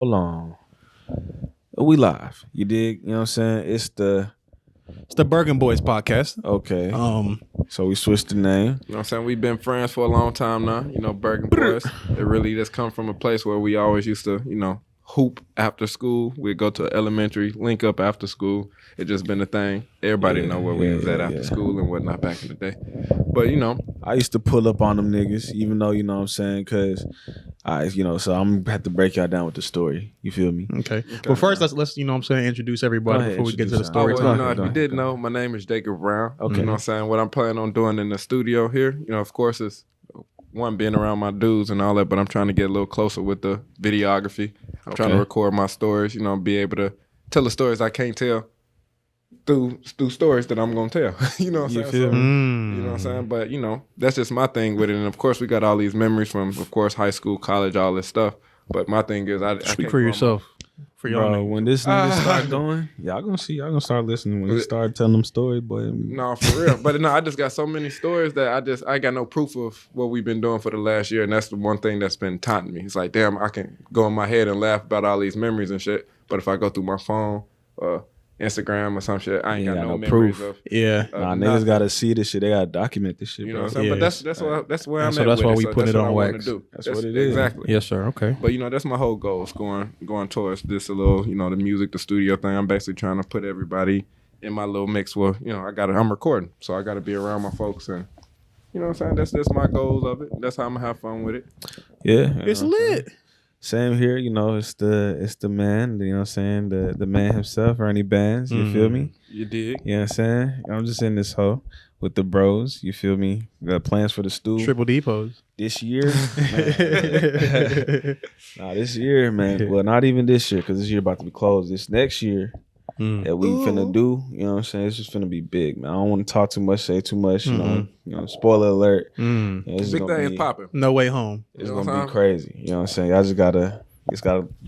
Hold on. We live. You dig? You know what I'm saying? It's the Burrgen Boyz podcast. Okay. So we switched the name. You know what I'm saying? We've been friends for a long time now. You know, Burrgen Boyz. It really just come from a place where we always used to, hoop after school. We'd go to elementary, link up after school. It just been a thing. Everybody know where we was at after school and whatnot back in the day. But, I used to pull up on them niggas, even though, you know what I'm saying, because so I'm going to have to break y'all down with the story. You feel me? Okay. Well, first, let's introduce everybody before we get to the story time. If you didn't know, my name is Jacob Brown. Okay. You know what I'm saying? What I'm planning on doing in the studio here, of course, is one, being around my dudes and all that, but I'm trying to get a little closer with the videography. I'm trying to record my stories, be able to tell the stories I can't tell through stories that I'm going to tell. You know what I'm saying? Feel me? You know what I'm saying? But, that's just my thing with it. And, of course, we got all these memories from, of course, high school, college, all this stuff. But my thing is, I Speak can't for yourself. For y'all. Bro, when this nigga start going, y'all gonna start listening when he start telling them stories, boy. No, for real. But no, I just got so many stories that I got no proof of what we've been doing for the last year, and that's the one thing that's been taunting me. It's like, damn, I can go in my head and laugh about all these memories and shit, but if I go through my phone, Instagram or some shit, I ain't got no memories proof. of. Yeah. Niggas gotta see this shit. They gotta document this shit, You bro. know what I'm saying? But that's where I'm at. So that's with why it. we So put that's it what on I wanna wax. do. That's what it is. Exactly. Yes, sir. Okay. But that's my whole goal is going towards this a little, the music, the studio thing. I'm basically trying to put everybody in my little mix where, I'm recording. So I gotta be around my folks and you know what I'm saying? That's my goals of it. That's how I'm gonna have fun with it. Yeah. It's lit. Same here, it's the man, you know what I'm saying, the man himself, Ernie Bands, you feel me? You dig? You know what I'm saying? I'm just in this hoe with the bros, you feel me? Got plans for the stool. Triple D pose. This year, man. This year, man. Well, not even this year, because this year about to be closed. This next year that we finna do, you know what I'm saying? It's just finna be big, man. I don't want to talk too much, say too much, you know, spoiler alert. It's Big thing is popping. No way home. It's gonna be crazy. You know what I'm saying? Y'all just gotta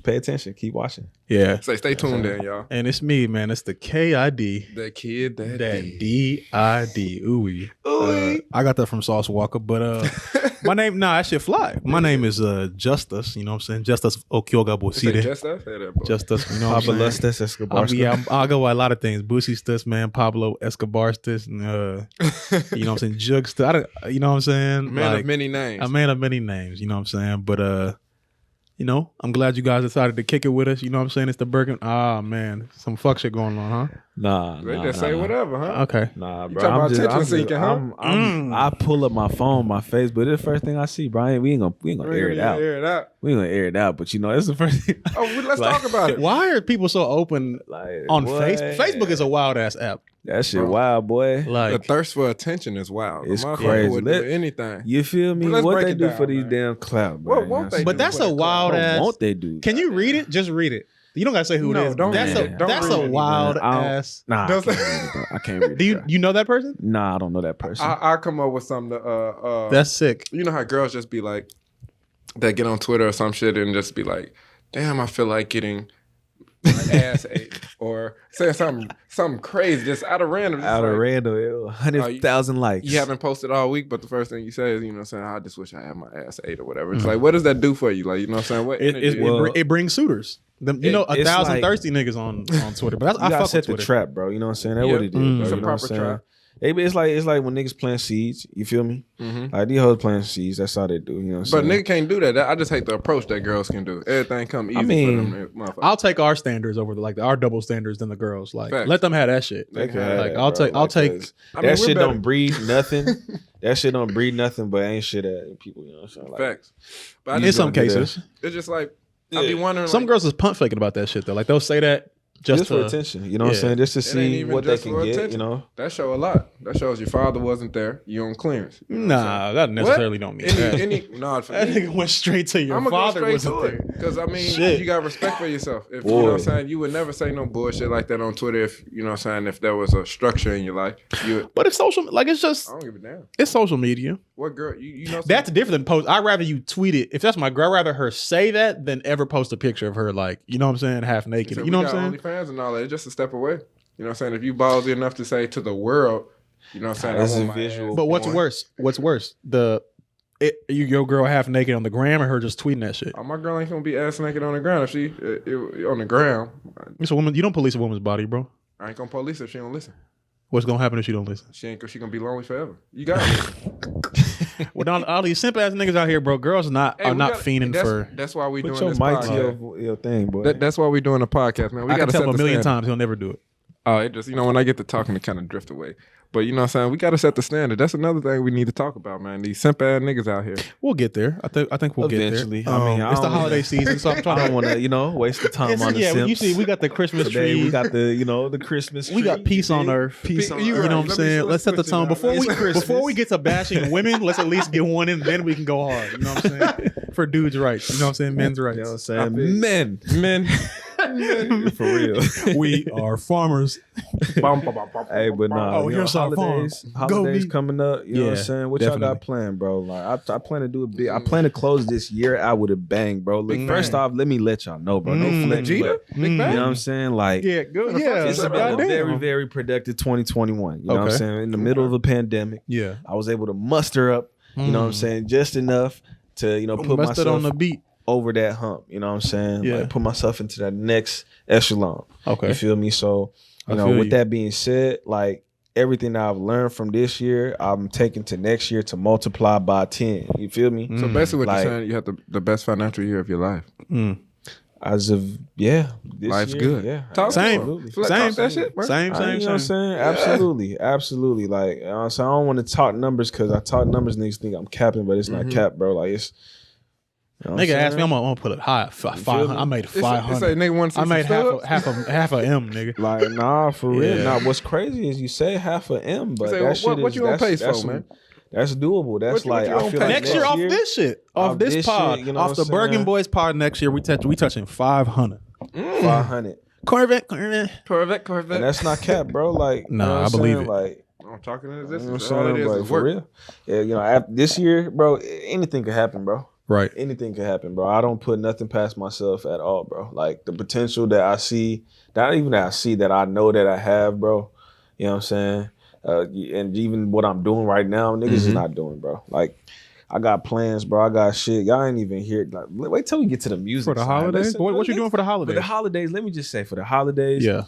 pay attention, keep watching. Yeah. Stay tuned in, y'all. And it's me, man. It's the KID. That kid, that DID. Ooey. I got that from Sauce Walker, but my name, that shit fly. My name is Justice, you know what I'm saying? Justice Okyoga Boside. Justice, you know what I'm saying? Lustus Escobar. I'll go with a lot of things. Bussy Stus, man. Pablo Escobar Stus, and, you know what I'm saying? Jug Stus, you know what I'm saying? Man of many names. A man of many names, you know what I'm saying? But, I'm glad you guys decided to kick it with us. You know what I'm saying? It's the Burrgen. Man, some fuck shit going on, huh? They just say whatever, huh? Okay. Nah, You bro. talking about attention seeking, huh? I pull up my phone, my Facebook. It's the first thing I see, Brian. We ain't gonna air it out. We ain't gonna air it out, but it's the first thing. Let's talk about it. Why are people so open on Facebook? Facebook is a wild ass app. That shit wild, boy. The thirst for attention is wild. It's The crazy. would do anything. You feel me? Let's What break they it do down, for these man. damn clout, What bro? won't they But do that's for a the wild clout? ass. Won't they do? Can you read it? Just read it. You don't gotta say who it is. Don't That's read it. Don't that's read a it, wild man. ass. Nah, Don't I can't read it. Do you know that person? Nah, I don't know that person. I'll come up with something to, That's sick. you know how girls just be like, they get on Twitter or some shit and just be like, damn, I feel like getting my ass ate. Or saying something crazy, just out of random. Just Out of like, random, 100,000 likes. You haven't posted all week, but the first thing you say is, you know what I'm saying, I just wish I had my ass ate or whatever. It's like, what does that do for you? Like, you know what I'm saying? What energy? It brings suiters. You know, 1,000 like- thirsty niggas on Twitter. But You I gotta fuck set with the Twitter. trap, bro. You know what I'm saying? That's Yeah. what it is, bro. It's a You know what I'm proper saying? trap. It's like when niggas plant seeds. You feel me? Mhm. Like these hoes plant seeds. That's how they do. You know what I'm But saying? nigga can't do that. I just hate the approach that girls can do. Everything come easy mean, for them motherfuckers. I'll take our standards over our double standards than the girls. Like, Facts. let them have that shit. They can have have Like, that, I'll bro. take. I'll take. 'cause I mean, that we're shit better. don't breed nothing. That shit don't breed nothing, but ain't shit at people. You know what I'm saying? Like, Facts. But I You In just, some gonna do cases, it's just like, I be wondering, some like, girls is punt faking about that shit though. Like they'll say that just for to attention. You know what I'm yeah. saying? Just to ain't see even what they just can for get. attention. You know? that show a lot. That shows your father wasn't there. You on clearance. You know what I'm Nah, that necessarily don't mean that. Nah, for That me, nigga went straight to your I'm gonna go father straight wasn't to there. it. Because, I mean, Shit. you got respect for yourself. If you know what I'm saying, you would never say no bullshit like that on Twitter if, you know what I'm saying, if there was a structure in your life. But it's social. Like it's just I don't give a damn. it's social media. What girl, you know That's different than post. I'd rather you tweet it. If that's my girl, I'd rather her say that than ever post a picture of her like, you know what I'm saying, half naked. You know what I'm saying? OnlyFans and all that. It's just a step away. You know what I'm saying? If you ballsy enough to say to the world, you know what I'm saying? That's I want a my visual. ass But what's on. worse? What's worse? your girl half naked on the gram or her just tweeting that shit? My girl ain't gonna be ass naked on the ground if she on the ground. It's a woman. You don't police a woman's body, bro. I ain't gonna police her if she don't listen. What's gonna happen if she don't listen? She gonna be lonely forever. You got it. Well, all these simp ass niggas out here, bro. Girls are not fiending for. That's why we doing your this mic podcast. Your thing, boy. That's why we doing a podcast, man. We I got can to tell him a million times he'll never do it. Oh, it just when I get to talking, it kind of drift away. But you know what I'm saying? We got to set the standard. That's another thing we need to talk about, man. These simp ass niggas out here. We'll get there. I think we'll eventually get there. I mean, it's the holiday season, so I'm trying to. I don't want to, waste the time on the simps. You see, we got the Christmas Today, tree. We got the, the Christmas tree. We got peace on earth. Peace on earth. You know what I'm saying? Let's set the tone before we get to bashing women. Let's at least get one in, then we can go hard. You know what I'm saying? For dudes' rights. You know what I'm saying? Men's rights. You know what I'm saying? Men. For real. We are farmers. Hey, but nah. Here's our holidays coming up. You know what I'm saying? What y'all got planned, bro? Like I plan to do a big. I plan to close this year out with a bang, bro. Look, first off, let me let y'all know, bro. No flex, Big bang. You know what I'm saying? Like, Yeah, good. Yeah, it's been a very, very productive 2021. You know what I'm saying? In the middle of a pandemic, yeah, I was able to muster up. You know what I'm saying? Just enough to put myself on the beat. Over that hump, you know what I'm saying? Yeah. Like put myself into that next echelon. Okay. You feel me? So, with that being said, like everything that I've learned from this year, I'm taking to next year to multiply by 10. You feel me? So basically what you're saying, you have the best financial year of your life. As of this life's year, good. Yeah. Same. Absolutely. Talk that shit, bro. Same. You know what I'm saying? Absolutely. Like, so I don't want to talk numbers because I talk numbers, niggas think I'm capping, but it's not cap, bro. Like it's. Nigga asked me, I'm gonna put it high. 500. I made 500. I made half a M, nigga. Like, nah, for real. Now, what's crazy is you say half a M, but that shit what you on pace for, man? That's doable. That's what you I feel like next year off this shit, off this pod, shit, off the Burrgen Boyz pod next year, we touching 500. 500. Corvette. And that's not cap, bro. Like, I believe it. Like, I'm talking to this. All it is is for real. Yeah, after this year, bro, anything could happen, bro. Right. Anything could happen, bro. I don't put nothing past myself at all, bro. Like the potential that I see, not even that I see, that I know that I have, bro. You know what I'm saying? And even what I'm doing right now, niggas is not doing, bro. Like I got plans, bro. I got shit. Y'all ain't even here. Like, wait till we get to the music. For the holidays? Listen, what you doing for the holidays? For the holidays, let me just say for the holidays. Yeah.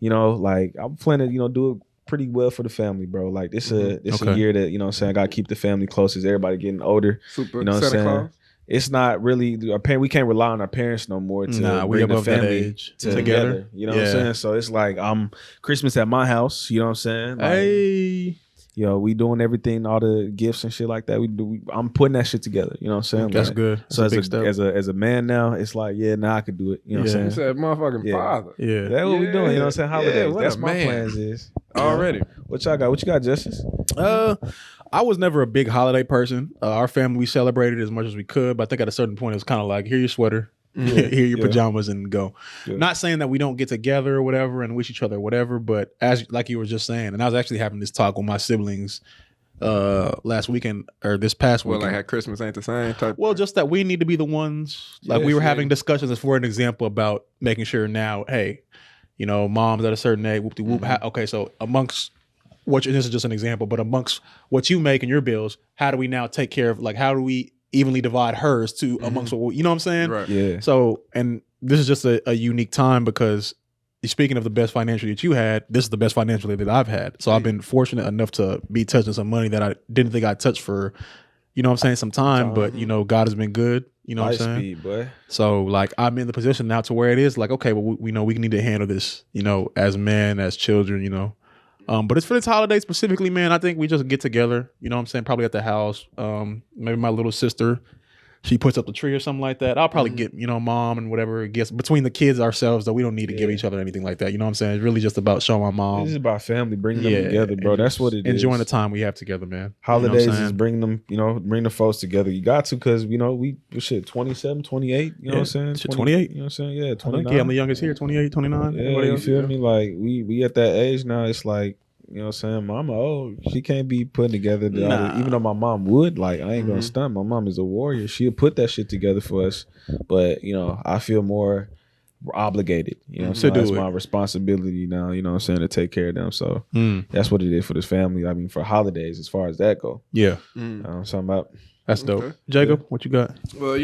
Like I'm planning to, do it pretty well for the family, bro. Like this a year that, you know what I'm saying, I gotta keep the family close as everybody getting older. Super. You know what I'm saying? It's not really we can't rely on our parents no more to bring the family together. You know what I'm saying? So it's like Christmas at my house, you know what I'm saying? Like, hey. We doing everything, all the gifts and shit like that. I'm putting that shit together. You know what I'm saying? That's like, good. That's so as a man now, it's like, now I could do it. You know what I'm saying? You said motherfucking father. Yeah. That's what we doing. You know what I'm saying? Holidays. Yeah, that's my plans is. Already. What y'all got? What you got, Justice? I was never a big holiday person. Our family, we celebrated as much as we could, but I think at a certain point it was kind of like, here your sweater, here your pajamas, and go. Yeah. Not saying that we don't get together or whatever and wish each other or whatever, but as like you were just saying, and I was actually having this talk with my siblings last weekend or this past weekend. Well, like how Christmas ain't the same type. Well, just that we need to be the ones. Like we were having discussions, as for an example, about making sure now, hey, mom's at a certain age, whoop de whoop. Okay, so amongst this is just an example, but amongst what you make and your bills, how do we now take care of, like, how do we evenly divide hers to amongst what you know what I'm saying? Right. Yeah. So, and this is just a unique time because speaking of the best financial that you had, this is the best financial that I've had. So I've been fortunate enough to be touching some money that I didn't think I'd touch for, some time. But, God has been good. You know what I'm saying? Speed, boy. So like I'm in the position now to where it is like, okay, well, we need to handle this, as men, as children, But it's for this holiday specifically, man. I think we just get together, you know what I'm saying? Probably at the house. Maybe my little sister, she puts up the tree or something like that. I'll probably get, mom and whatever it gets between the kids ourselves, though. We don't need to give each other anything like that. You know what I'm saying? It's really just about showing my mom. This is about family, bringing them together, bro. That's what it is. Enjoying the time we have together, man. Holidays is bringing them, bring the folks together. You got to, because, we 27, 28, you know what I'm saying? 28. You know what I'm saying? Yeah, 29. Yeah, I'm the youngest here, 28, 29. Yeah, you feel me? Like, we at that age now, it's like, you know what I'm saying? Mama, she can't be putting together. Even though my mom would, like, I ain't gonna stunt. My mom is a warrior. She'll put that shit together for us. But, I feel more obligated. You know what I'm saying? It's my responsibility now, you know what I'm saying, to take care of them. So that's what it is for this family. I mean, for holidays, as far as that go. Yeah. I'm talking about. That's dope. Jacob, what you got? Well,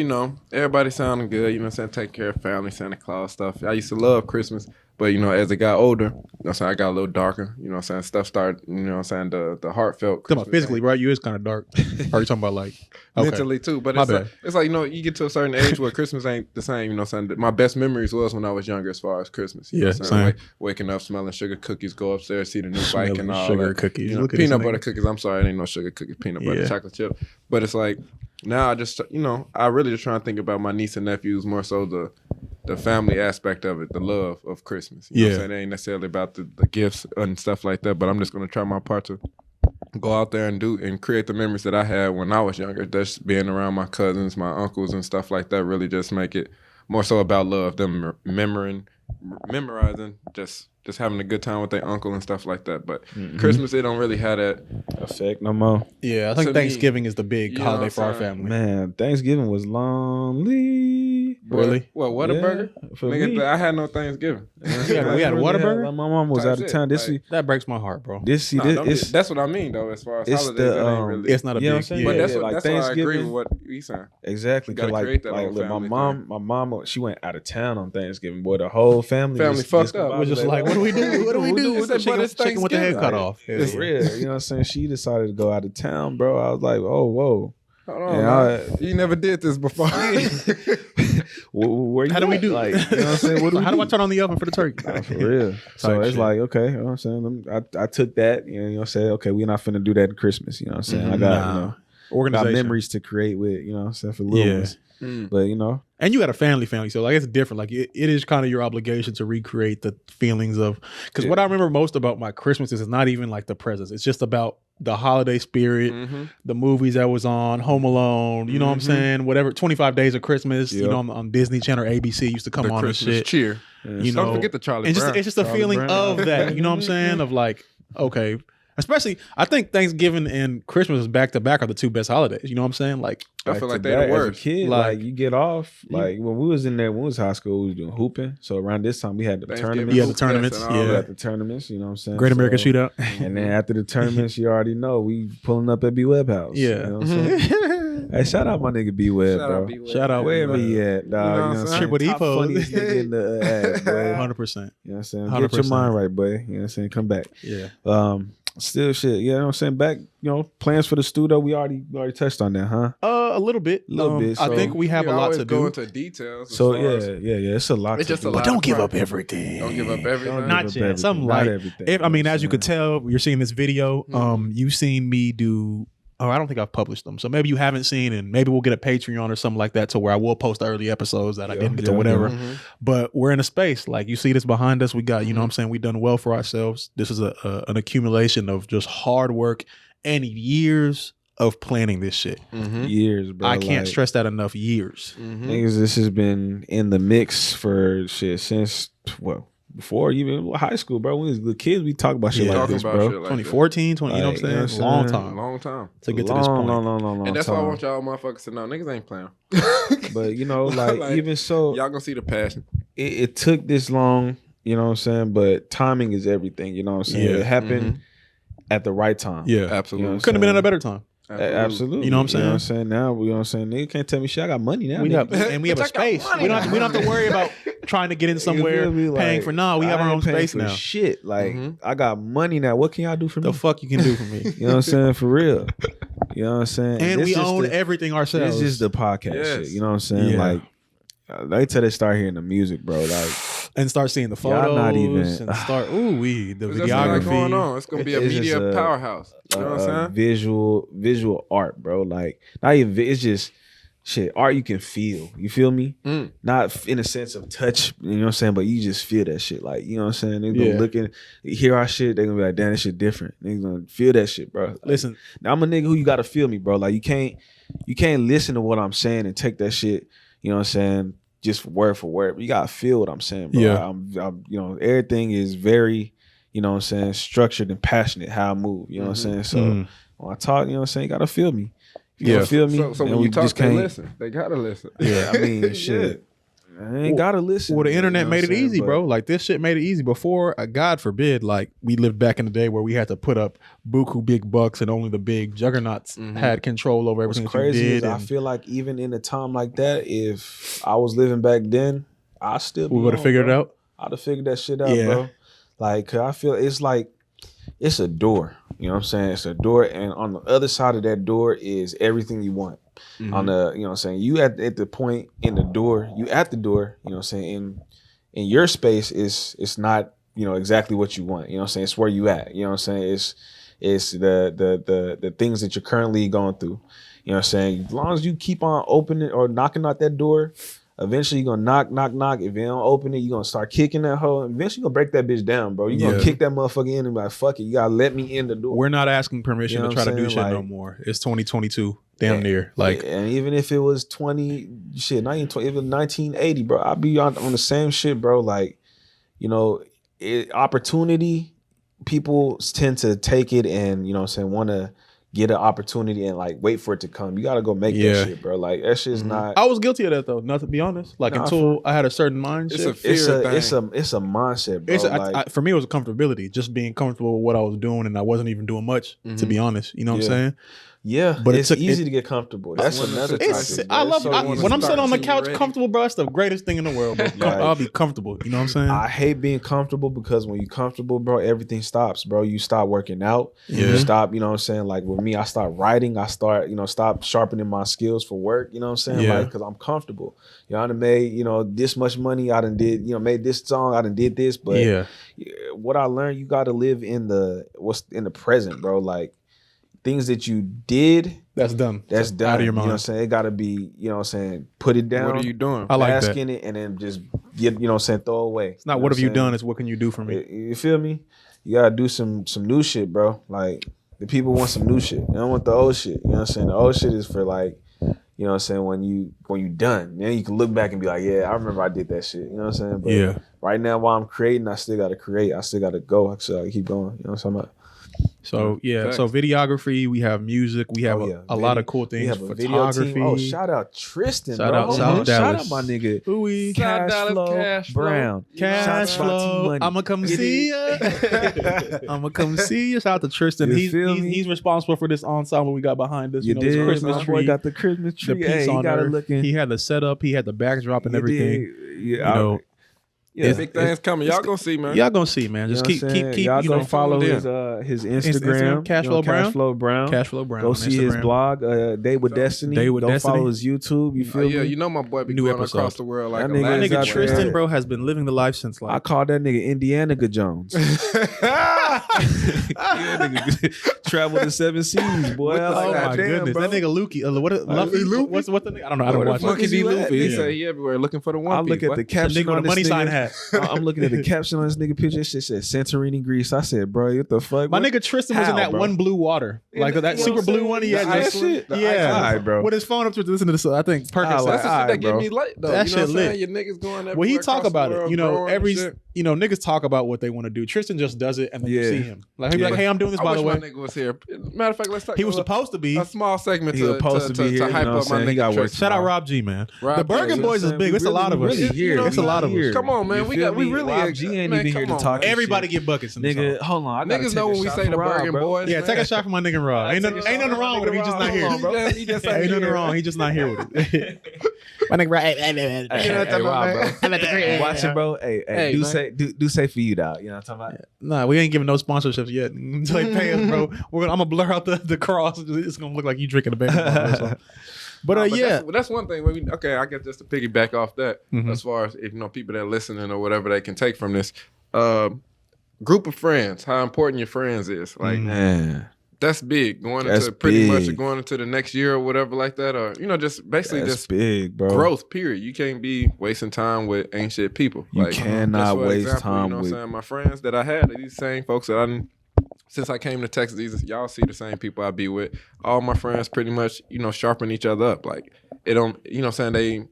everybody sounding good. You know what I'm saying? Take care of family, Santa Claus stuff. I used to love Christmas. But, as it got older, I got a little darker. Stuff started, the heartfelt. Talking about physically, right? You is kind of dark. Or are you talking about like mentally too? But it's like, you get to a certain age where Christmas ain't the same. My best memories was when I was younger as far as Christmas. Same. Waking up, smelling sugar cookies, go upstairs, see the new bike and all sugar that. Cookies. Peanut butter cookies. I'm sorry, it ain't no sugar cookies. Peanut butter, chocolate chip. But it's like, now I just, I really just try to think about my niece and nephews, more so the family aspect of it, the love of Christmas. You know what I'm saying? It ain't necessarily about the gifts and stuff like that, but I'm just going to try my part to go out there and create the memories that I had when I was younger. Just being around my cousins, my uncles and stuff like that, really just make it more so about love, them memorizing, just having a good time with their uncle and stuff like that. But Christmas, they don't really have that effect no more. Yeah, I think Thanksgiving is the big holiday for our family. Man, Thanksgiving was lonely. Really? What, Whataburger? Nigga, I had no Thanksgiving. We had a Whataburger? My mom was out of town. That breaks my heart, bro. That's what I mean, though, as far as holidays. It's not a big deal. But that's why I agree with what he's saying. Exactly. Because my mom, she went out of town on Thanksgiving. Boy, the whole family fucked up. We're just like, what do we do? What do we do? Chicken with the head cut off. It's real. You know what I'm saying? She decided to go out of town, bro. I was like, oh, whoa. Hold on, you never did this before. How do we do? Like, you know what I'm saying? How do I turn on the oven for the turkey? For real. So it's like, okay, you know what I'm saying? I took that, you know, said, okay, we're not finna do that at Christmas. You know what I'm saying? I got, got memories to create with, you know what I'm saying, for little ones. But, and you got a family, so like it's different. Like it is kind of your obligation to recreate the feelings of, because what I remember most about my Christmas is not even like the presents. It's just about the holiday spirit, the movies that was on, Home Alone, you know what I'm saying? Whatever, 25 Days of Christmas, on Disney Channel or ABC used to come on Christmas and shit. Cheer. Don't forget the Charlie Brown. It's just a feeling of that, you know what I'm saying? Of like, okay. Especially, I think Thanksgiving and Christmas back to back are the two best holidays. You know what I'm saying? Like, I feel like they're the worst. As a kid, like you get off. Like when we was in there, when we was high school, we was doing hooping. So around this time, we had the tournaments. Yeah, the tournaments. We had the tournaments. You know what I'm saying? Great American Shootout. And then after the tournaments, you already know we pulling up at B Web House. Yeah. You know what I'm saying? Hey, shout out my nigga B Web, bro. Shout out wherever he at, dog. You know what I'm saying? Triple D funniest nigga in the ass, boy. 100%. You know what I'm saying? 100%. Get your mind right, boy. You know what I'm saying? Come back. Yeah. Still shit, you know what I'm saying? Back, plans for the studio, we already touched on that, huh? A little bit. So I think we have a lot to do. Go into details. So yeah, it's a lot. It's just a lot. But don't give up everything. Don't give up everything. Not yet. Something like everything. As you could tell, you're seeing this video. You've seen me do. Oh, I don't think I've published them. So maybe you haven't seen, and maybe we'll get a Patreon or something like that to where I will post early episodes that I didn't get to whatever. But we're in a space. Like you see this behind us. We got, you know what I'm saying? We've done well for ourselves. This is an accumulation of just hard work and years of planning this shit. Years, bro. I can't stress that enough. Years. Niggas, this has been in the mix for shit since, before even high school, bro. When we was kids, we talk about shit like this, bro. 2014, 20, you know what I'm saying? Long time. To get to this point. Long and that's time. why I want y'all motherfuckers to know, niggas ain't playing. But, like even so. Y'all gonna see the passion. It took this long, you know what I'm saying? But timing is everything, you know what I'm saying? It happened at the right time. Yeah, absolutely. You know couldn't have been at a better time. Absolutely. You know what I'm saying? You know what I'm saying? Now, you know what I'm saying? Nigga can't tell me shit. I got money now. We have a space. We don't have to worry about trying to get in somewhere, paying for. We have our own space now. Shit. Like, I got money now. What can y'all do for me? The fuck you can do for me? You know what I'm saying? For real. You know what I'm saying? And we own everything ourselves. This is the podcast shit. You know what I'm saying? Yeah. Like, they tell they start hearing the music, bro. Like, and start seeing the photos. Not even, and start the videography going on. It's gonna be a media powerhouse. You know what I'm saying? Visual art, bro. Like, not even. It's just shit. Art you can feel. You feel me? Not in a sense of touch. You know what I'm saying? But you just feel that shit. Like, you know what I'm saying? They gonna looking, hear our shit. They gonna be like, damn, this shit different. They gonna feel that shit, bro. Like, listen, now I'm a nigga who you gotta feel me, bro. Like, you can't listen to what I'm saying and take that shit. You know what I'm saying? Just word for word. You gotta feel what I'm saying, bro. Yeah. I'm everything is very, you know what I'm saying, structured and passionate how I move. You know what I'm saying? So when I talk, you know what I'm saying, you gotta feel me. You gotta feel me. So when you talk, they listen. They gotta listen. Yeah, I mean, shit. I ain't gotta listen. Well, the internet made it easy, bro. Like this shit made it easy. Before, God forbid, like we lived back in the day where we had to put up buku big bucks and only the big juggernauts had control over everything. What's crazy is I feel like even in a time like that, if I was living back then, I still we would have figured it out. I'd have figured that shit out, bro. Like I feel it's like it's a door. You know what I'm saying? It's a door, and on the other side of that door is everything you want. On the, you know what I'm saying, you at the point in the door, you at the door, you know what I'm saying, in your space it's not, you know, exactly what you want. You know what I'm saying? It's where you at. You know what I'm saying? It's the things that you're currently going through. You know what I'm saying? As long as you keep on opening or knocking out that door, eventually you're gonna knock. If you don't open it, you're gonna start kicking that hole. Eventually you're gonna break that bitch down, bro. You're gonna kick that motherfucker in and be like, fuck it, you gotta let me in the door. We're not asking permission to try to do shit no more. It's 2022. Damn near. Like, and even if it was 1980, bro, I'd be on the same shit, bro. Like, you know, opportunity, people tend to take it and, you know what I'm saying, want to get an opportunity and like wait for it to come. You gotta go make that shit, bro. Like that shit's not. I was guilty of that though. Not to be honest. Like until I had a certain mindset. It's a fear thing. It's a mindset, bro. For me, it was a comfortability. Just being comfortable with what I was doing, and I wasn't even doing much. To be honest, you know what I'm saying. Yeah, but it's easy to get comfortable. That's another topic. I love when I'm sitting on the couch comfortable, bro. That's the greatest thing in the world, bro. I'll be comfortable. You know what I'm saying? I hate being comfortable because when you're comfortable, bro, everything stops, bro. You stop working out. You stop, you know what I'm saying? Like with me, I start writing. I start, you know, stop sharpening my skills for work. You know what I'm saying? Like, because I'm comfortable. You know, I done made, you know, this much money. I done did, you know, made this song. I done did this. But what I learned, you got to live in the present, bro. Like things that you did. That's done. That's done. Out of your mind. You know what I'm saying? It got to be, you know what I'm saying, put it down. What are you doing? I like bask that. in it and then just get, you know what I'm saying, throw away. It's not what have you done, it's what can you do for me. You feel me? You got to do some new shit, bro. Like the people want some new shit. They don't want the old shit. You know what I'm saying? The old shit is for like, you know what I'm saying, when you done. Then you can look back and be like, yeah, I remember I did that shit. You know what I'm saying? But right now while I'm creating, I still got to create. I still got to go. I still got to keep going. You know what I'm saying? So so videography, we have music, we have a lot of cool things. We have a photography. Video team. Oh, shout out Tristan, shout bro. out South Dallas. Shout out my nigga. Ooh, Cash Flow Cash Flow. I'ma come see ya. I'ma come see ya. Shout out to Tristan. He's responsible for this ensemble we got behind us. You did. Christmas tree. Boy got the Christmas tree. The piece on Earth. He had the setup. He had the backdrop and everything. Yeah, you know. Yeah, big things coming. Y'all gonna see, man. Y'all gonna see, man. Just keep. Y'all you go know, follow his Instagram, Cashflow Brown. Cashflow Brown. Go see his blog, Day with Destiny. Go follow his YouTube. You feel me? Yeah, you know my boy be going across the world like that nigga Tristan, bro, has been living the life since like I call that nigga Indiana Jones. Nigga travel the 7 seas, boy. Oh my goodness, bro. That nigga Lukey. What's the nigga? I don't know. I don't watch. What is Luffy? He say he everywhere looking for the one. I look at the caption on the money sign hat. I'm looking at the caption on this nigga picture. It shit said Santorini, Greece. I said, bro, what the fuck? My nigga Tristan was in that one blue water, like that super blue one. He had that shit. Yeah, bro. With his phone up to listen to this, I think Perkins. That's the shit that get me late though. That shit lit. Your niggas going everywhere. Well, he talk about it. You know, niggas talk about what they want to do. Tristan just does it, and then you see him. Like he'll be like, "Hey, I'm doing this by the way." My nigga was here. Matter of fact, let's talk. He was supposed to be a small segment to hype up my nigga. Shout out Rob G, man. The Burrgen Boyz is big. It's a lot of us. It's a lot of us. Come on, man. We really. Rob G ain't even here to talk. Everybody get buckets, nigga. Hold on, niggas know when we say the Burrgen Boyz. Yeah, take a shot for my nigga Rob. Ain't nothing wrong with him. He just not here. Ain't nothing wrong. He just not here with it. My nigga Rob. I'm at the crib. Watch it, bro. Hey, do say for you, dog. You know what I'm talking about? Nah, we ain't giving no sponsorships yet until they pay us, bro. I'm gonna blur out the cross. It's gonna look like you drinking a baby. But that's one thing. I guess just to piggyback off that, as far as if people that are listening or whatever they can take from this, group of friends, how important your friends is, like man. That's big. Going into the next year or whatever like that, or just basically just big, bro. Growth. Period. You can't be wasting time with ain't shit people. You cannot waste time. You know what I'm saying? My friends that I had, these same folks that I didn't. Since I came to Texas, y'all see the same people I be with. All my friends pretty much, sharpen each other up. Like it don't, they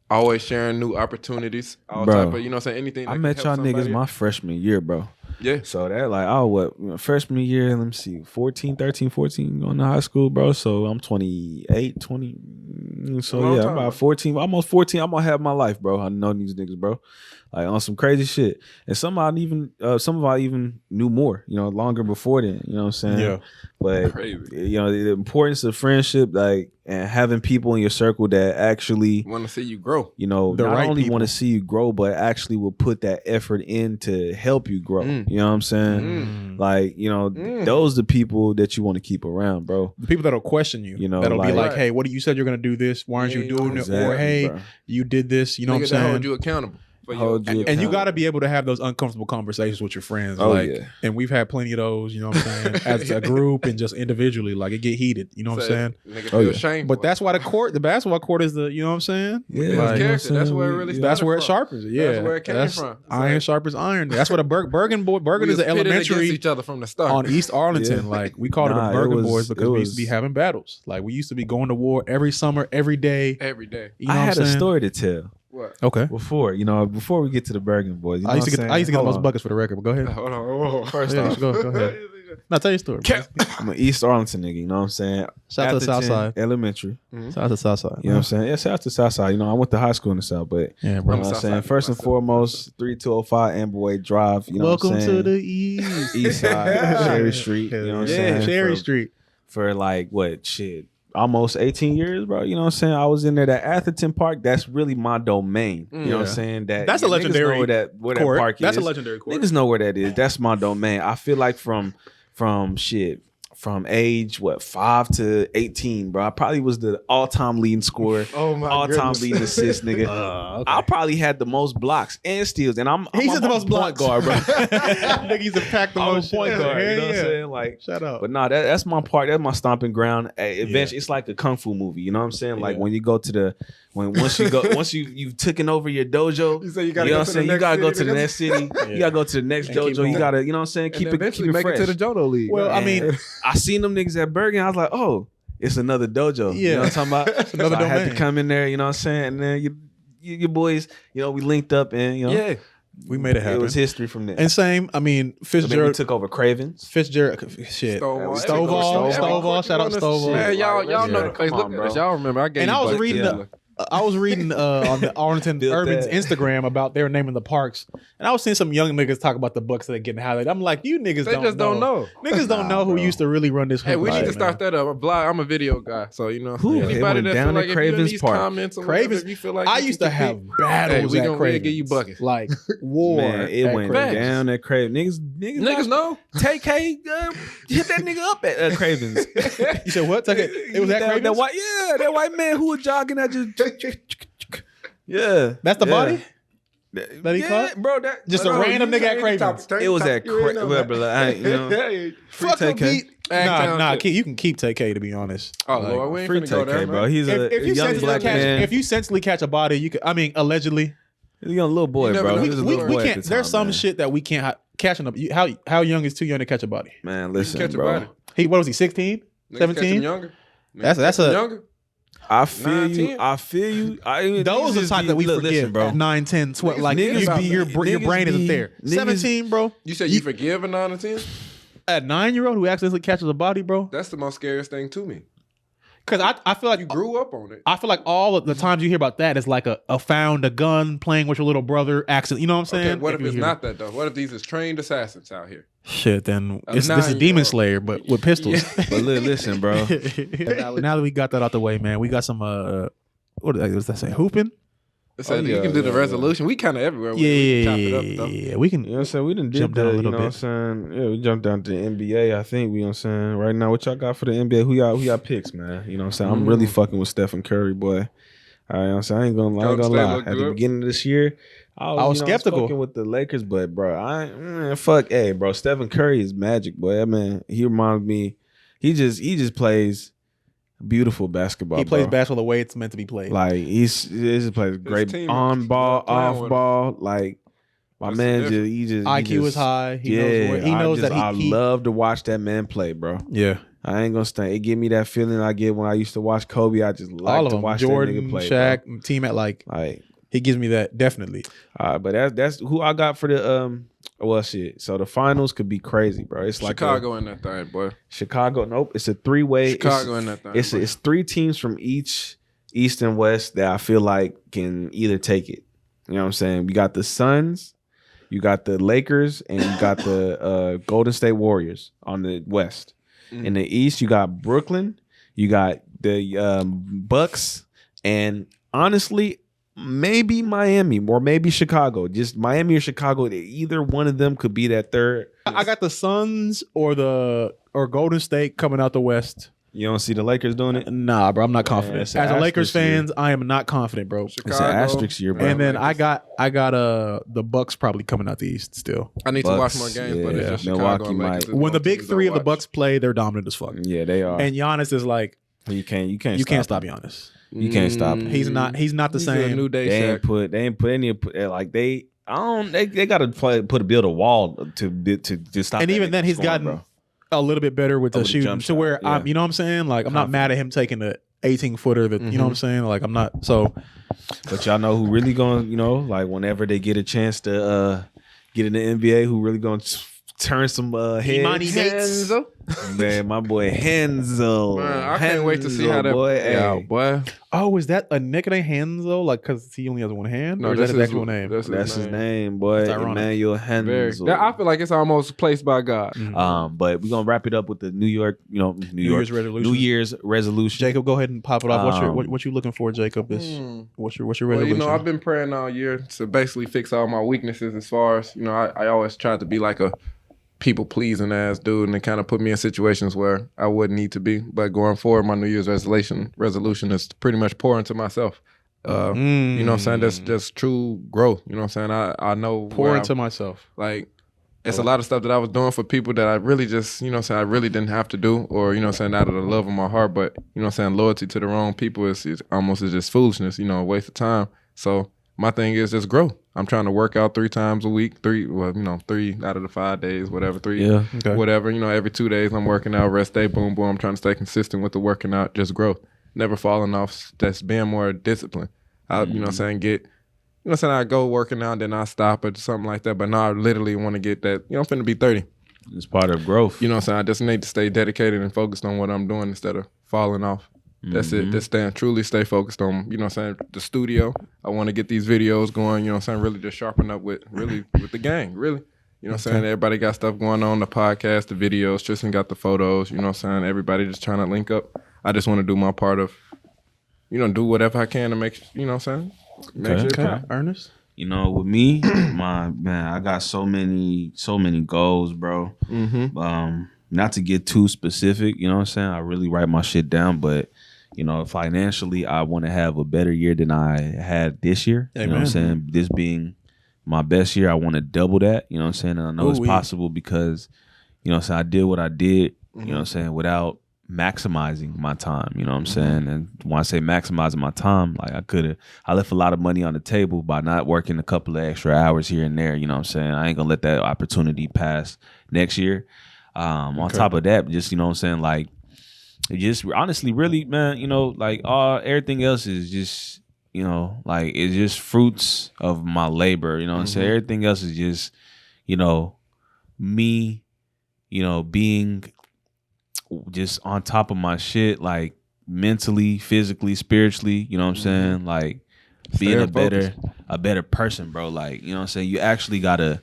always sharing new opportunities. All type of, anything. I met y'all niggas my freshman year, bro. Yeah. So that like, freshman year, let me see, 13, 14, going to high school, bro. So I'm 28, 20, So yeah, I'm about 14, almost 14. I'm gonna have my life, bro. I know these niggas, bro. Like on some crazy shit. And some of I even knew more, longer before then. You know what I'm saying? Yeah. But the importance of friendship, like, and having people in your circle that actually want to see you grow. Not only want to see you grow, but actually will put that effort in to help you grow. You know what I'm saying? Like, those are the people that you want to keep around, bro. The people that'll question you. That'll be like, hey, what you said you're gonna do this? Why aren't you doing it? Or hey, bro, you did this. You know what I'm saying? Hold you accountable. And you got to be able to have those uncomfortable conversations with your friends. And we've had plenty of those, you know what I'm saying, as a group and just individually. Like, it get heated, you know what I'm saying? Nigga feel ashamed. But that's why the basketball court is the, you know what I'm saying? Yeah, like, that's where it really started. That's where it sharpens it. Yeah, that's where it came from. Iron sharpens iron. That's what a Burrgen is an elementary each other from the start on East Arlington. Like, we called it the Burrgen Boyz because we used to be having battles. Like, we used to be going to war every summer, every day. You know I had a story to tell. What? Okay. Before we get to the Burrgen Boyz, I used to get the most buckets for the record. But go ahead. Hold on. First off, go ahead. Now tell your story. I'm an East Arlington nigga. You know what I'm saying? Shout out to the South Side. Elementary. Shout out to the South Side. You know what I'm saying? Yeah, shout out to the South Side. I went to high school in the South, but yeah, bro. You know what I'm saying? First and foremost, 3205 Amberway Drive. You know Welcome what I'm saying? to the East. East Side, Sherry Street. You know what I'm saying? Sherry Street. For like almost 18 years, bro. You know what I'm saying? I was in there. That Atherton Park, that's really my domain. You know what I'm saying? That's a legendary where that park is. That's a legendary court. Niggas know where that is. That's my domain. I feel like from age 5 to 18, bro. I probably was the all-time leading scorer. All-time leading assist, nigga. Okay. I probably had the most blocks and steals, and he's the most point guard, bro. Nigga, he's a pack the most point guard. You know what I'm saying? Like, shut up. But nah, that's my part. That's my stomping ground. Eventually, it's like a kung fu movie. You know what I'm saying? Like when you go to the once you've taken over your dojo, you know what I'm saying? You gotta go to the next city. You gotta go to the next dojo. You gotta, you know what I'm saying? Keep it fresh. Make it to the Jodo League. Well, I mean, I seen them niggas at Burrgen. I was like, oh, it's another dojo. Yeah. You know what I'm talking about? Another I had to come in there, you know what I'm saying? And then your boys, we linked up and, we made it happen. It was history from there. And same, I mean, Fitzgerald. We took over Cravens. Fitzgerald, shit. Stovall. Shout out to Stovall. Man, y'all know the place. Look at this. Y'all remember. I was reading on the Arlington Urban's Instagram about they were naming the parks, and I was seeing some young niggas talk about the Bucks that are getting highlighted. I'm like, you niggas don't know. Niggas don't know who used to really run this. Hey, we need to start that up. I'm a video guy, so anybody that feel like Cravens Park. Comments or Cravens, you feel like I used to have battles at Cravens. We give you buckets. Like war. Man, it went down at Cravens. Niggas know. Take hit that nigga up at Cravens. You said what? It was at Cravens. That white man who was jogging at just. Yeah, that's the body that he caught, bro. Just a random nigga at Cravens. It was at Cravens. Fuck Pete. Nah, you can keep TK, to be honest. Oh, Lord, we ain't free finna go there, TK, bro. He's a young black man. If you senselessly catch a body, you could. I mean, allegedly. He's a young little boy, bro. We can't. There's some shit that we can't catching up. How young is too young to catch a body? Man, listen, bro. What was he? 16, 17? Younger. That's a younger. I feel you. Those are the times that we forgive, bro. 9, 10, 12. Like, your brain isn't there. 17, bro. You said you forgive a 9 or 10? A 9-year-old who accidentally catches a body, bro. That's the most scariest thing to me. Because I feel like you grew up on it. I feel like all of the times you hear about that is like a found a gun playing with your little brother accident. You know what I'm saying? Okay, what if it's not that though? What if these is trained assassants out here? Shit, then this is Demon Slayer, but with pistols. Yeah. But listen, bro. Now that we got that out the way, man, we got some what was that say? Hooping? So you can do the resolution. We kind of everywhere. Yeah, we can. You know what I'm saying? We done jump down a little bit. You know what I'm saying? Yeah, we jumped down to the NBA. I think you know what I'm saying. Right now, what y'all got for the NBA? Who y'all picks, man? You know what I'm saying? I'm really fucking with Stephen Curry, boy. All right, you know what I'm saying? I ain't gonna lie. At the beginning of this year, I was skeptical with the Lakers, but bro, bro. Stephen Curry is magic, boy. I mean, he reminds me. He just plays beautiful basketball. He plays basketball the way it's meant to be played. Like he just plays great on ball, off ball. Like my man, he just IQ is high. He knows that I love to watch that man play, bro. Yeah, I ain't gonna stand. It give me that feeling I get when I used to watch Kobe. I just like to watch Jordan, that nigga play. Shaq, team at like he gives me that definitely. But that's who I got for the well, shit. So the finals could be crazy, bro. It's like Chicago in that thing, boy. Chicago, nope. It's a 3-way. Chicago in that thing. It's 3 teams from each East and West that I feel like can either take it. You know what I'm saying? We got the Suns, you got the Lakers, and you got the Golden State Warriors on the West. In the East, you got Brooklyn, you got the Bucks, and honestly, maybe Miami or maybe Chicago. Just Miami or Chicago. Either one of them could be that third. I got the Suns or Golden State coming out the West. You don't see the Lakers doing it? Nah, bro. I'm not confident. As a Lakers fans, I am not confident, bro. Chicago, it's an asterisk year, bro. And then I got the Bucks probably coming out the East still. I need to watch more games, but it's just Chicago and Lakers. When the big three of the Bucks play, they're dominant as fuck. Yeah, they are. And Giannis is like, you can't stop Giannis. You can't stop him. He's not the same. A new day they ain't put any like they got to build a wall to stop. And even then, he's gotten a little bit better with the shooting to where I'm, you know what I'm saying? Like I'm not mad at him taking the 18-footer that you know what I'm saying? Like I'm not so. But y'all know who really going, like whenever they get a chance to get in the NBA, who really going to turn some heads. Man, my boy Henzo. Man, I can't wait to see how that boy. Boy. Oh, is that a nickname, Henzo? Like, because he only has one hand? No, or is that his actual name? That's his name, boy. Emmanuel Henzo. I feel like it's almost placed by God. But we're gonna wrap it up with the New Year's resolution. Jacob, go ahead and pop it off. What you looking for, Jacob? What's your resolution? Well, I've been praying all year to basically fix all my weaknesses. As far as I always tried to be like a people pleasing ass dude, and it kind of put me in situations where I wouldn't need to be. But going forward, my New Year's resolution is to pretty much pour into myself. You know what I'm saying? That's true growth. You know what I'm saying? I know pour into myself. Like it's a lot of stuff that I was doing for people that I really just, you know what I'm saying, I really didn't have to do, or you know what I'm saying, out of the love of my heart. But you know what I'm saying, loyalty to the wrong people is almost just foolishness. A waste of time. So my thing is just grow. I'm trying to work out 3 times a week, 3 out of the 5 days, whatever, 3, whatever. Every 2 days I'm working out, rest day, boom, boom. I'm trying to stay consistent with the working out, just grow. Never falling off, just being more disciplined. You know what I'm saying, I go working out, then I stop or something like that. But now I literally want to get that, I'm finna be 30. It's part of growth. You know what I'm saying? I just need to stay dedicated and focused on what I'm doing instead of falling off. That's it. Just truly stay focused on, you know what I'm saying, the studio. I want to get these videos going, you know what I'm saying, really just sharpen up with the gang, really. You know what I'm saying? Everybody got stuff going on, the podcast, the videos. Tristan got the photos, you know what I'm saying? Everybody just trying to link up. I just want to do my part of, do whatever I can to make, you know what I'm saying? Make sure it pop. Ernest? With me, I got so many goals, bro. Not to get too specific, you know what I'm saying? I really write my shit down, but financially, I want to have a better year than I had this year. Amen. You know what I'm saying? This being my best year, I want to double that. You know what I'm saying? And I know it's possible because, you know what I'm saying, I did what I did, you know what I'm saying, without maximizing my time. You know what I'm saying? And when I say maximizing my time, like I left a lot of money on the table by not working a couple of extra hours here and there. You know what I'm saying? I ain't going to let that opportunity pass next year. On top of that, just, you know what I'm saying, like, it just honestly, really, man, everything else is just, it's just fruits of my labor. You know what I'm saying? Everything else is just, me, being just on top of my shit, like mentally, physically, spiritually, you know what I'm saying? Like being a better person, bro. Like, you know what I'm saying? You actually gotta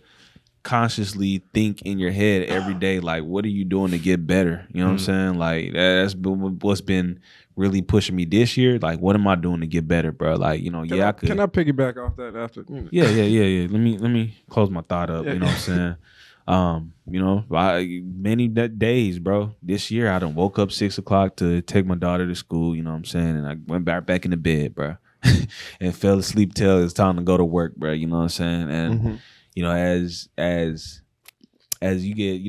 consciously think in your head every day, like, what are you doing to get better? You know what I'm saying? Like, that's what's been really pushing me this year. Like, what am I doing to get better, bro? Like, I could. Can I piggyback off that after? Yeah. Let me close my thought up. You know what I'm saying? Many days, bro. This year, I done woke up 6 o'clock to take my daughter to school. You know what I'm saying? And I went back into bed, bro, and fell asleep till it's time to go to work, bro. You know what I'm saying? And as you get,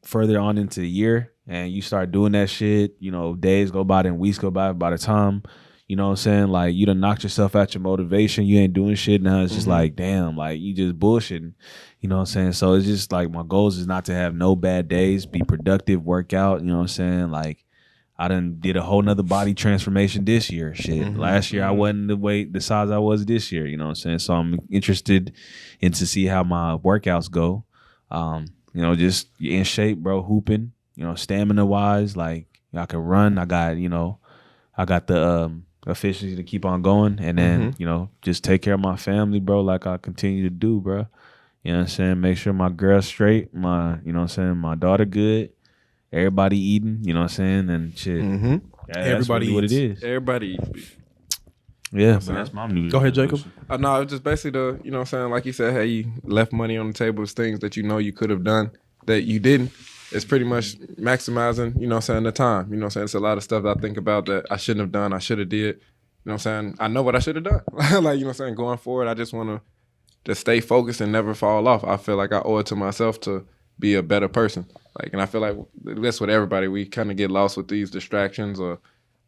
further on into the year and you start doing that shit, days go by and weeks go by the time, you know what I'm saying, like, you done knocked yourself out your motivation, you ain't doing shit now, it's just like, damn, like, you just bullshitting, you know what I'm saying? So it's just like, my goals is not to have no bad days, be productive, work out, you know what I'm saying? Like, I done did a whole nother body transformation this year. Shit. Last year I wasn't the size I was this year, you know what I'm saying? So I'm interested in to see how my workouts go. Just in shape, bro, hooping, stamina wise, like I can run. I got the efficiency to keep on going, and then you know, just take care of my family, bro, like I continue to do, bro. You know what I'm saying? Make sure my girl's straight, you know what I'm saying, my daughter good, everybody eating, you know what I'm saying, and shit. Yeah, everybody really what it is. Everybody eats. Yeah, but that's my new. Go ahead, Jacob. No, it's just basically the, you know what I'm saying, like you said, hey, you left money on the table with things that you know you could have done that you didn't. It's pretty much maximizing, you know what I'm saying, the time. You know what I'm saying? It's a lot of stuff that I think about that I shouldn't have done, I should have did. You know what I'm saying? I know what I should have done. Like, you know what I'm saying? Going forward, I just want to just stay focused and never fall off. I feel like I owe it to myself to be a better person. Like, and I feel like that's what everybody, we kind of get lost with these distractions, or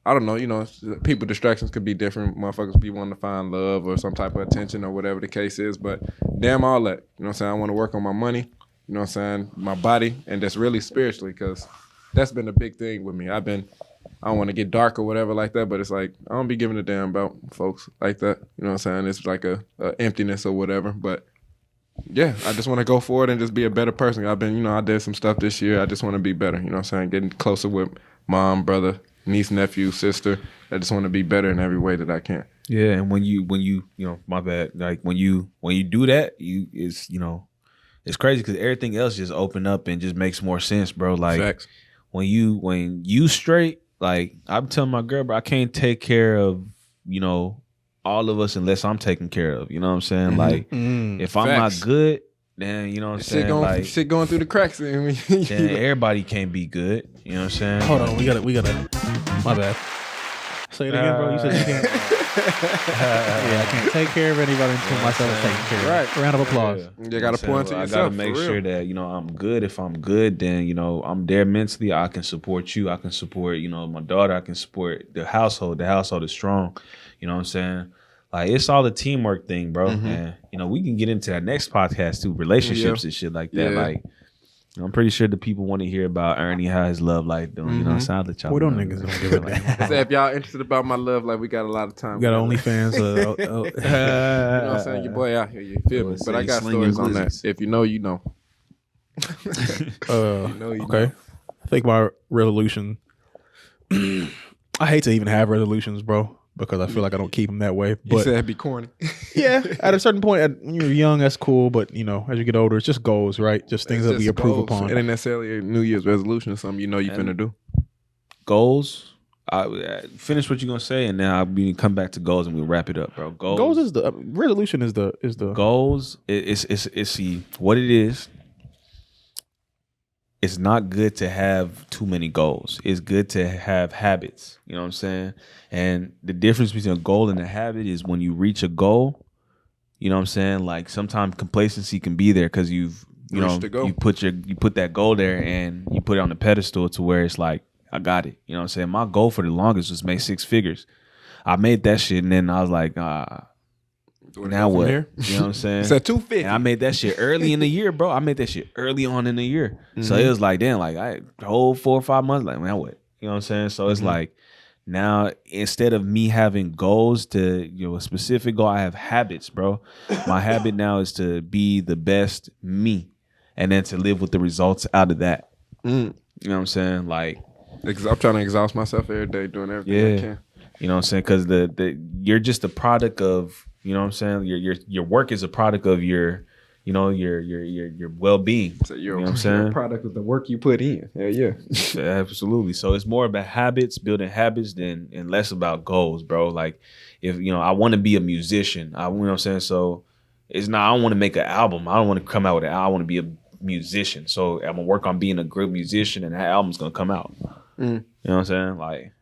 I don't know, you know, people distractions could be different. Motherfuckers be wanting to find love or some type of attention or whatever the case is. But damn all that. You know what I'm saying? I want to work on my money, you know what I'm saying, my body, and just really spiritually, because that's been a big thing with me. I don't want to get dark or whatever like that, but it's like, I don't be giving a damn about folks like that. You know what I'm saying? It's like a emptiness or whatever. But yeah, I just want to go forward and just be a better person. I've been, you know, I did some stuff this year. I just want to be better. You know what I'm saying? Getting closer with mom, brother, niece, nephew, sister. I just want to be better in every way that I can. Yeah, and when you you know, my bad. Like when you do that, it's, you know, it's crazy because everything else just open up and just makes more sense, bro. Like Facts. when you straight, like I'm telling my girl, bro, I can't take care of, you know, all of us unless I'm taken care of. You know what I'm saying? Like if I'm Facts. not good, then you know what I'm saying. Like shit going through the cracks. then everybody can't be good. You know what I'm saying? Hold on, we gotta. My bad. Say it again, bro. You said you can't. Yeah, I can't take care of anybody until myself is taken care of. Right. Round of applause. Yeah. You gotta point to I yourself. gotta make sure that, you know, I'm good. If I'm good, then, you know, I'm there mentally. I can support you. I can support, you know, my daughter. I can support the household. The household is strong. You know what I'm saying? Like, it's all a teamwork thing, bro. And, you know, we can get into that next podcast too, relationships and shit like that. Yeah. Like, I'm pretty sure the people want to hear about Ernie, how his love life doing. You know, so I'll let y'all Boy, know. them niggas don't give a damn. So if y'all interested about my love, like, we got a lot of time. We got OnlyFans. You know what I'm saying? Your boy out here, you feel me? But I got stories on that. If you know, you know. Okay. I think my resolution, I hate to even have resolutions, bro, because I feel like I don't keep them that way. But You said it'd be corny. yeah, at a certain point, when you're young, that's cool. But, you know, as you get older, it's just goals, right? Just things that we approve upon. It ain't necessarily a New Year's resolution or something you know you're finna do. Goals. I finish what you're gonna say, and then I'll be come back to goals, and we'll wrap it up, bro. Goals is the resolution is the goals. It's see what it is. It's not good to have too many goals. It's good to have habits. You know what I'm saying? And the difference between a goal and a habit is when you reach a goal, you know what I'm saying? Like sometimes complacency can be there because you put that goal there and you put it on the pedestal to where it's like, I got it. You know what I'm saying? My goal for the longest was make 6 figures. I made that shit and then I was like, now what? Here? You know what I'm saying? It's at 250. And I made that shit early in the year, bro. I made that shit early on in the year. So it was like, damn, like I whole 4 or 5 months, like, man, what? You know what I'm saying? So it's like now instead of me having goals to, you know, a specific goal, I have habits, bro. My habit now is to be the best me and then to live with the results out of that. You know what I'm saying? Like I'm trying to exhaust myself every day doing everything I can. You know what I'm saying? Because the you're just a product of, you know what I'm saying? Your work is a product of your, you know, your well-being. So you're, you know what I'm you're saying? a product of the work you put in. Yeah. Absolutely. So it's more about habits, building habits, and less about goals, bro. Like if, you know, I want to be a musician. You know what I'm saying? So it's not, I don't want to make an album. I don't want to come out with it. I want to be a musician. So I'm gonna work on being a good musician and that album's gonna come out. You know what I'm saying? Like,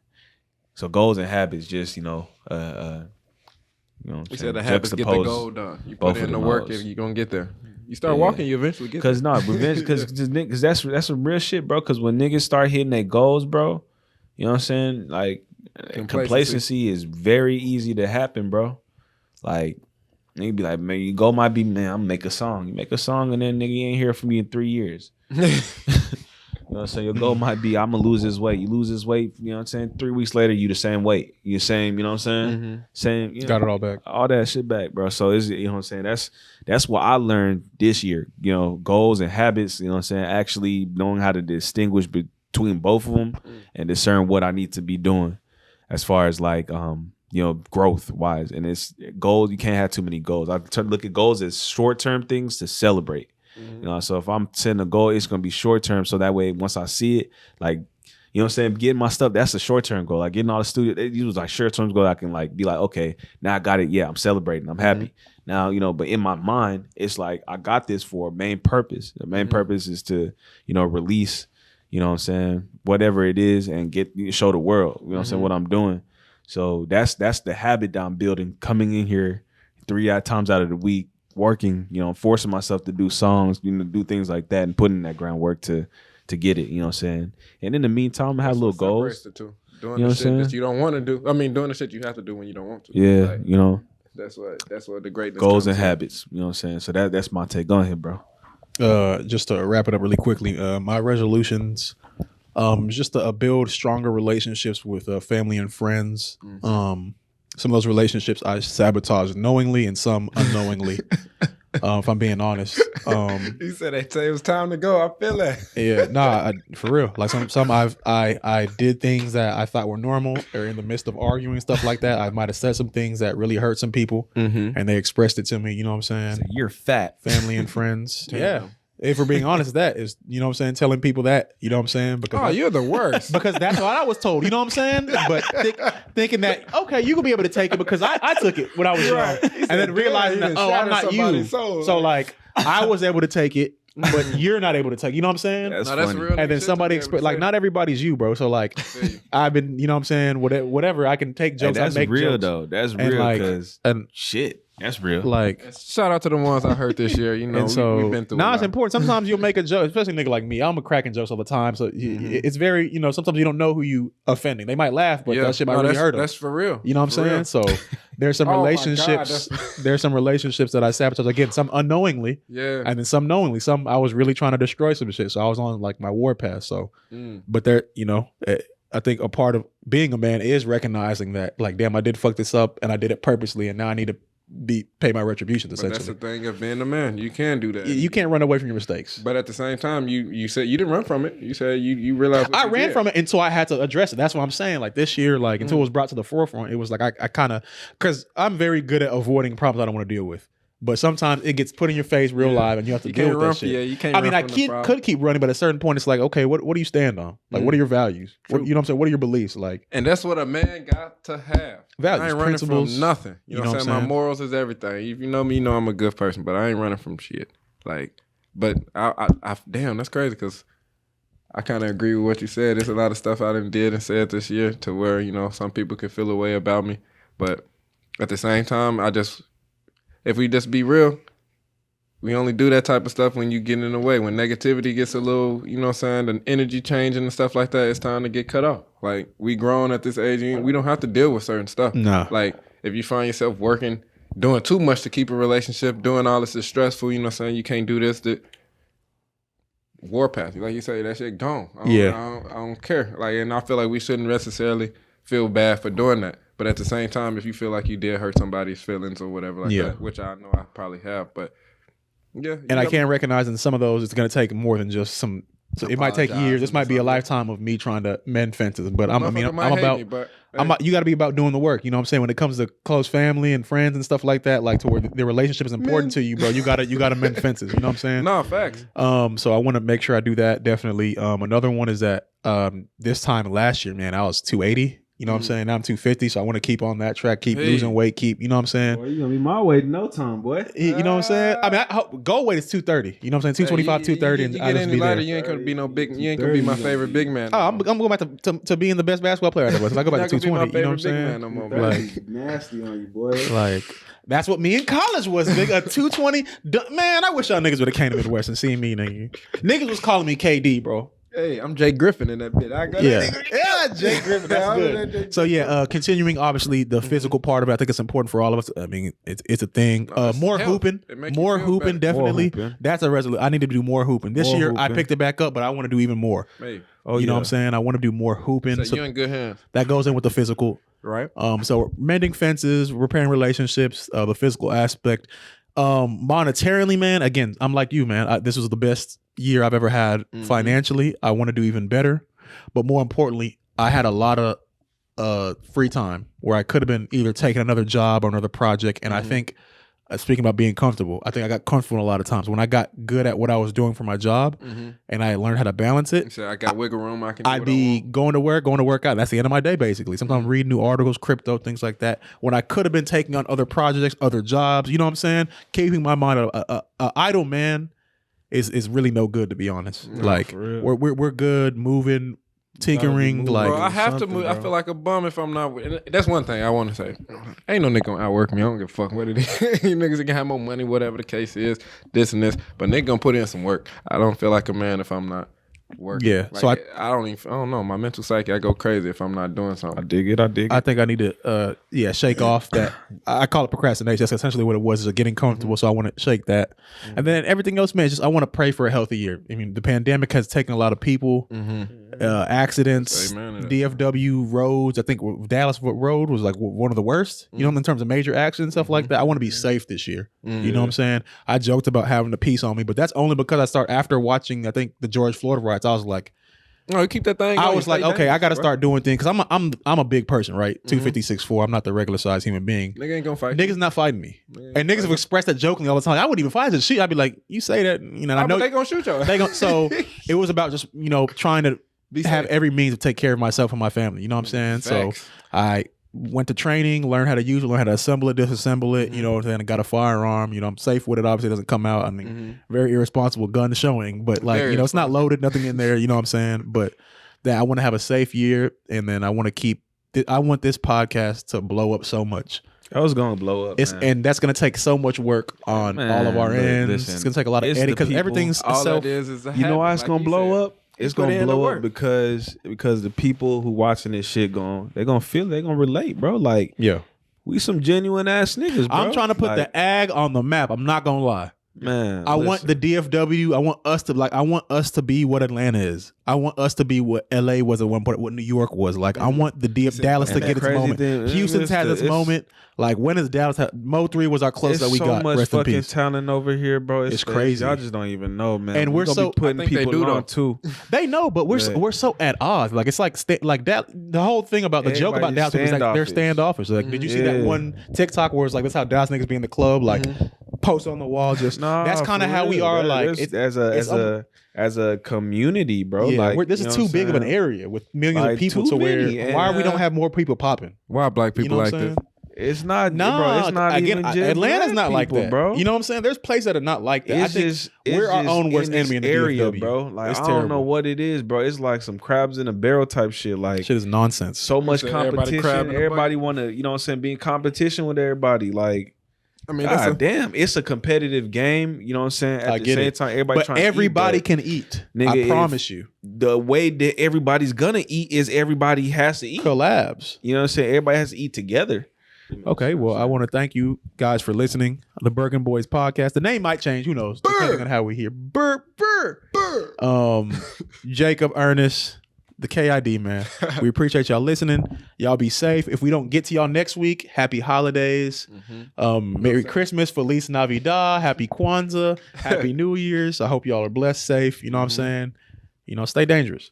so goals and habits just, you know, you know, you said the habits get the goal done. You put in the work, and you're gonna get there. You start walking, you eventually get there. Because that's some real shit, bro. Because when niggas start hitting their goals, bro, you know what I'm saying? Like, complacency is very easy to happen, bro. Like, nigga be like, man, your goal might be, man, I'm gonna make a song. You make a song, and then nigga, you ain't hear from me in 3 years. You know what I'm saying? Your goal might be, I'm gonna lose this weight. You lose this weight, you know what I'm saying? 3 weeks later, you the same weight. You the same, you know what I'm saying? Same, you know, got it all back. All that shit back, bro. So it's, you know what I'm saying? That's what I learned this year. You know, goals and habits, you know what I'm saying? Actually knowing how to distinguish between both of them and discern what I need to be doing as far as like, you growth wise. And it's goals. You can't have too many goals. I look at goals as short term things to celebrate. So if I'm setting a goal, it's gonna be short term. So that way, once I see it, like, you know what I'm saying, getting my stuff, that's a short term goal. Like getting all the studio, it was like short term goal. I can like be like, okay, now I got it. Yeah, I'm celebrating. I'm happy. Now, but in my mind, it's like I got this for a main purpose. The main purpose is to, release, what I'm saying, whatever it is, and show the world, what I'm saying, what I'm doing. So that's the habit that I'm building, coming in here 3 times out of the week, working, forcing myself to do songs, do things like that, and putting in that groundwork to get it, you know what I'm saying? And in the meantime, I have little goals. Doing the shit that you don't want to do. I mean, doing the shit you have to do when you don't want to. Yeah, That's what the greatness goals and habits, you know what I'm saying? So that's my take. Go ahead, bro. Just to wrap it up really quickly, my resolutions, just to build stronger relationships with family and friends. Some of those relationships I sabotage knowingly and some unknowingly. If I'm being honest. He said it was time to go. I feel that. Yeah, for real. Like some I did things that I thought were normal, or in the midst of arguing, stuff like that. I might have said some things that really hurt some people, and they expressed it to me. You know what I'm saying? So you're fat. Family and friends. Yeah. If we're being honest, that is, you know what I'm saying, telling people that, you know what I'm saying? Because you're the worst. Because that's what I was told, you know what I'm saying? But thinking that, okay, you could be able to take it because I took it when I was young. And then realizing that, I'm not you. So like, I was able to take it, but you're not able to take it. You know what I'm saying? That's real. And then somebody like, not everybody's you, bro. So like, I've been, you know what I'm saying, whatever, I can take jokes, that's I make real jokes. Though. That's real because shit. That's real. Like, shout out to the ones I heard this year. And so we've been through. It's important. Sometimes you'll make a joke, especially a nigga like me. I'm a cracking jokes all the time. So it's very, sometimes you don't know who you offending. They might laugh, but that shit might really hurt them. That's for real. You know what I'm saying? So there's some relationships. There's some relationships that I sabotage. Again, some unknowingly. Yeah. And then some knowingly. Some I was really trying to destroy some shit. So I was on like my warpath. So, but there, I think a part of being a man is recognizing that, like, damn, I did fuck this up and I did it purposely, and now I need to pay my retributions. Essentially, but that's the thing of being a man. You can do that. You can't run away from your mistakes. But at the same time, you said you didn't run from it. You said you realized I ran from it until I had to address it. That's what I'm saying. Like this year, like until it was brought to the forefront, it was like I kind of, because I'm very good at avoiding problems I don't want to deal with. But sometimes it gets put in your face real live, and you have to deal with that shit. Yeah, you can't. I mean, I could keep running, but at a certain point, it's like, okay, what do you stand on? Like, what are your values? You know what I'm saying? What are your beliefs? Like, and that's what a man got to have. Values, I ain't running principles, from nothing. You know what I'm saying? My morals is everything. If you know me, you know I'm a good person, but I ain't running from shit. Like, but I damn, that's crazy because I kind of agree with what you said. There's a lot of stuff I done did and said this year to where some people could feel a way about me, but at the same time, if we just be real. We only do that type of stuff when you get in the way. When negativity gets a little, you know what I'm saying, the energy changing and stuff like that, it's time to get cut off. Like, we grown at this age, we don't have to deal with certain stuff. No. Like, if you find yourself working, doing too much to keep a relationship, doing all this is stressful, you know what I'm saying, you can't do this, warpath. Like you say, that shit gone. I don't care. Like, and I feel like we shouldn't necessarily feel bad for doing that. But at the same time, if you feel like you did hurt somebody's feelings or whatever like that, which I know I probably have, but yeah, and I can't recognize in some of those it's going to take more than just some. So it might take years. This might be a lifetime of me trying to mend fences. But I'm about. You got to be about doing the work. You know what I'm saying? When it comes to close family and friends and stuff like that, like to where the relationship is important to you, bro. You gotta mend fences. You know what I'm saying? No, facts. So I want to make sure I do that definitely. Another one is that this time last year, man, I was 280. You know what I'm saying? Now I'm 250, so I want to keep on that track, keep losing weight, you know what I'm saying? Boy, you gonna be my weight in no time, boy. You know what I'm saying? I mean, goal weight is 230. You know what I'm saying? 225, 230, and I just be there. You ain't gonna be no big. You ain't gonna be my favorite big man. Oh, I'm going back to being the best basketball player I was. I go back to 220. You know what I'm saying? No more, like nasty on you, boy. Like that's what me in college was. Big a 220. Man, I wish y'all niggas would have came to Midwest and seen me. Niggas was calling me KD, bro. Hey, I'm Jay Griffin in that bit. I got Jay Griffin. That's good. So continuing obviously the physical part of it, I think it's important for all of us. I mean, it's a thing. More hooping, definitely. That's a resolution. I need to do more hooping. This year I picked it back up, but I want to do even more. Hey. You know what I'm saying? I want to do more hooping. So you're in good hands. That goes in with the physical, right? So mending fences, repairing relationships, the physical aspect. Monetarily, man. Again, I'm like you, man. This was the best year I've ever had financially. I want to do even better, but more importantly, I had a lot of free time where I could have been either taking another job or another project. And I think, speaking about being comfortable, I think I got comfortable a lot of times when I got good at what I was doing for my job and I learned how to balance it. So I got wiggle room. I'd be going to work out. That's the end of my day, basically. Sometimes reading new articles, crypto, things like that. When I could have been taking on other projects, other jobs, you know what I'm saying? Keeping my mind idle, man, is really no good, to be honest. No, like we're good moving, tinkering, like bro, I have to move. Bro. I feel like a bum if I'm not. That's one thing I want to say. Ain't no nigga gonna outwork me. I don't give a fuck what it is. You niggas can have more money, whatever the case is, this and this. But nigga gonna put in some work. I don't feel like a man if I'm not working. Yeah. Like, So I don't know. My mental psyche, I go crazy if I'm not doing something. I dig it. I think I need to shake off that. I call it procrastination. That's essentially what it was, is getting comfortable. So I want to shake that. And then everything else, man, I want to pray for a healthy year. I mean, the pandemic has taken a lot of people, accidents, DFW roads. I think Dallas Road was like one of the worst, you know, in terms of major accidents, stuff like that. I want to be safe this year. You know what I'm saying? I joked about having the peace on me, but that's only because after watching, I think, the George Floyd riots, I was like, no, keep that thing going. I was like, okay, I got to start doing things, because I'm a big person, right? 256'4". I'm not the regular size human being. Nigga ain't gonna fight. Niggas not fighting me, and niggas have expressed that jokingly all the time. I wouldn't even fight this shit. I'd be like, you say that, you know? I know they gonna shoot you. So it was about just, you know, trying to have every means to take care of myself and my family. You know what I'm saying? Facts. So I went to training, learned how to use it, learned how to assemble it, disassemble it. You know, and then I got a firearm. You know, I'm safe with it. Obviously, it doesn't come out. I mean, very irresponsible gun showing, but like, you know, it's not loaded, nothing in there. You know what I'm saying? But that I want to have a safe year, and then I want this podcast to blow up so much. I was gonna blow up, and that's gonna take so much work on all of our ends. Listen, it's gonna take a lot of editing because everything's all it is you know why it's gonna blow up? It's gonna blow up because the people who watching this shit they're gonna feel it, they're gonna relate, bro. Like, yeah, we some genuine ass niggas, bro. I'm trying to put the ag on the map. I'm not gonna lie. Man, I want the DFW. I want us to be what Atlanta is. I want us to be what LA was at one point, what New York was. Like, I want the Dallas to get its moment. Houston's had its moment. Like, when is Dallas? Mo 3 was our closest that we got. So much Rest in fucking peace. talent over here, bro. It's crazy. Y'all just don't even know, man. And we're so putting people on too. They know, but we're so at odds. Like, it's like that. The whole thing about the joke about Dallas is like they're standoffish. Like, did you see that one TikTok where it's like, that's how Dallas niggas be in the club, like post on the wall, just that's kind of how we are. Like, as a community, bro. Yeah, like, this is too big of an area with millions of people to where why we don't have more people popping? Why black people like this? It's not, bro. It's not again, even just Atlanta's not people, like that, bro. You know what I'm saying? There's places that are not like that. I think we're our own worst enemy in the area, DFW. bro. Like, it's I terrible. don't know what it is, bro. It's like some crabs in a barrel type shit. Like, shit is nonsense. So much competition. Everybody want to, you know what I'm saying, be in competition with everybody. Like, I mean, damn, it's a competitive game. You know what I'm saying? At the same time, everybody can eat. Nigga, I promise you. The way that everybody's gonna eat is everybody has to eat. Collabs. You know what I'm saying? Everybody has to eat together. Okay, well, I want to thank you guys for listening. The Burrgen Boyz podcast. The name might change. Who knows? Depending on how we hear. Jacob, Ernest, the KID, man. We appreciate y'all listening. Y'all be safe. If we don't get to y'all next week, happy holidays. Merry Christmas, Feliz Navidad, happy Kwanzaa, happy New Year's. I hope y'all are blessed, safe. You know what I'm saying? You know, stay dangerous.